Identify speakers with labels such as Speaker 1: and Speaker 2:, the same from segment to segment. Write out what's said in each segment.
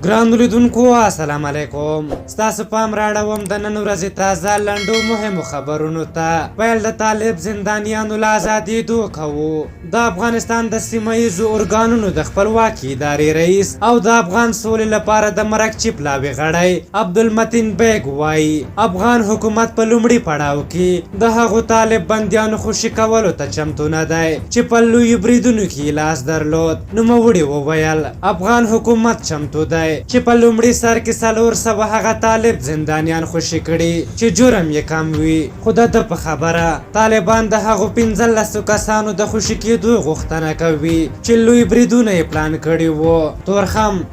Speaker 1: ګرانو لیدونکو السلام علیکم. ستاسو پام راړوم د نن ورځې تازه لنډو مهمو خبرونو ته. پیل د طالب زندانیانو له ازادېدو کوو. د افغانستان د سیمه ییزو ارګانونو د خپلواکي ادارې رئیس او د افغان سولې لپاره د مرکچي پلاوي غړی عبدالمتین بیگ وایي افغان حکومت په لومړي پړاو کې د هغو طالب بندیانو خوشي کولو ته چمتو نه دی چې په لویو بریدونو کې لاس درلود. نوموړي وویل افغان حکومت چمتو دی چې په لومړي سر کې 400 هغه طالب زندانیان خوشي کړي چې جرم یې کم وي. خو د ده په خبره طالبان د هغو 15 کسانو د خوشي کېدو غوښتنه کوي چې لوی بریدونه یې پلان کړي وو.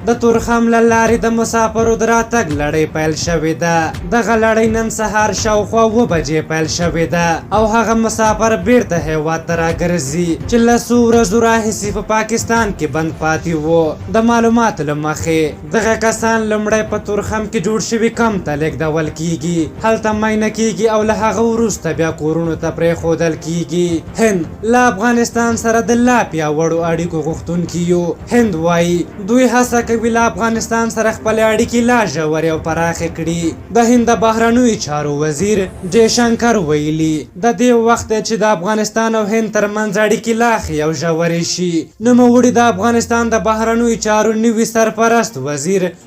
Speaker 1: د تورخم له لارې د مسافرو د راتګ لړۍ پیل شوې ده. دغه لړۍ نن سهار شاوخوا 7 بجې پیل شوې ده او هغه مسافر بیرته هیواد ته راګرځي چې له څو ورځو راهیسې په پاکستان کې بند پاتې وو. د معلوماتو له مخې دغه کسان لومړی په تورخم کې جوړ شوي کمپ ته لیږدول کیږي، هلته معاینه کیږي او له هغه وروسته بیا کورونو ته پرېښودل کیږي. هند له افغانستان سره د لا پیاوړو اړیکو غوښتونکي یو. هند وایي دوی هڅه کوي له افغانستان سره خپلې اړیکې لا ژورې او پراخې کړي. د هند د بهرنیو چارو وزیر جیشنکر ویلي د دې وخت چې د افغانستان او هند ترمنځ اړیکې لا ښې او ژورې شي. نوموړي د افغانستان د بهرنیو چارو نوي سرپرست وزیر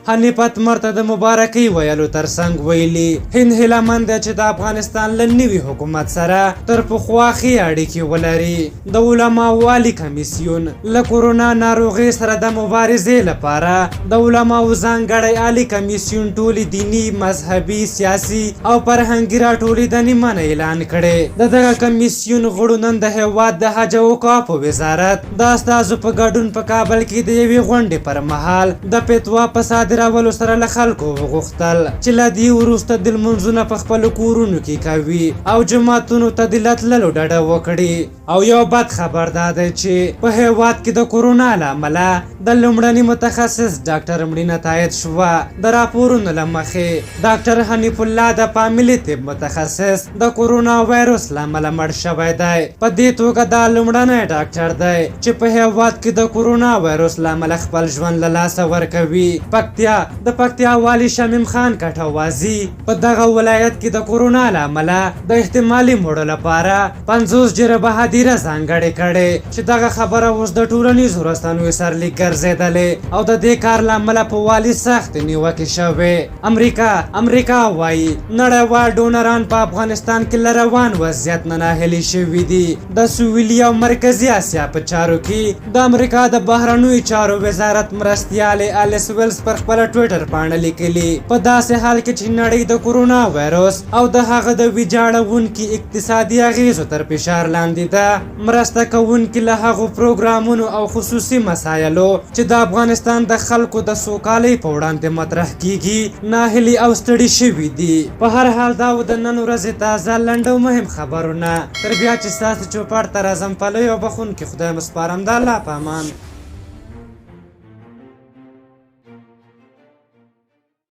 Speaker 1: حنیف اتمر ته د مبارکۍ ویلو ترڅنګ ویلي هند هیله مند ده چې د افغانستان له نوي حکومت سره تر پخوا ښې اړیکې ولري. د علماو عالي کمیسیون له کورونا ناروغۍ سره د مبارزې لپاره د علماو ځانګړی عالي کمیسیون ټولې دیني، مذهبي، سیاسي او فرهنګي راټولېدنې منع اعلان کړې. د دغه کمیسیون غړو نن د هیواد د حج او اوقافو وزارت د استازو په ګډون په کابل کې د یوې غونډې پر مهال د فتوا په صادرولو سره له خلکو وغوښتل چې له دې وروسته د لمونځونه په خپلو کورونو کې کوي او جوماتونو ته د تللو ډډه وکړي. او یو بد خبر دا دی چې په هیواد کې د کورونا له امله د لومړني متخصص ډاکټر مړینه تایید شوه. د راپورونو له مخې ډاکټر حنیف الله د فامیلي طب متخصص د کورونا وایرس له امله مړ شوی دی. په دې توګه دا لومړنی ډاکټر دی چې په هیواد کې د کورونا وایرس له امله خپل ژوند له لاسه ورکوي. د پکتیا والی شمیم خان کټوازي په دغه ولایت کې د کورونا له امله د احتمالي مړو لپاره 50 جره بهادیره ځانګړې کړې چې دغه خبره اوس د ټولنیزو رسنیو سرلیک ګرځېدلې او د دې کار له امله په والي سخت نیوکې شوې. امریکا وایي نړیوال ډونران په افغانستان کې له روان وضعیت نه ناهیلي شوي دي. د سویلي او مرکزي اسیا په چارو کې د امریکا د بهرنیو چارو وزارت مرستیال الیس ویلز پر خپل ټویټر باندې لیکلي په داسې حال کې چې نړۍ د کورونا وایرس او د هغه د ویجاړونکي اقتصادي اغیزو تر فشار لاندې ده، مرسته کوونکي له هغو پروګرامونو او خصوصي مسایلو چې د افغانستان د خلکو د سوکالۍ په وړاندې مطرح کیږي ناهیلي او ستړي شوي دي. په هر حال دا د نن ورځې تازه لنډ او مهم خبرونه. تر بیا چې ستاسو چوپړ ته راځم پلوی او بخونکي خدای مسپارم. د الله په امان.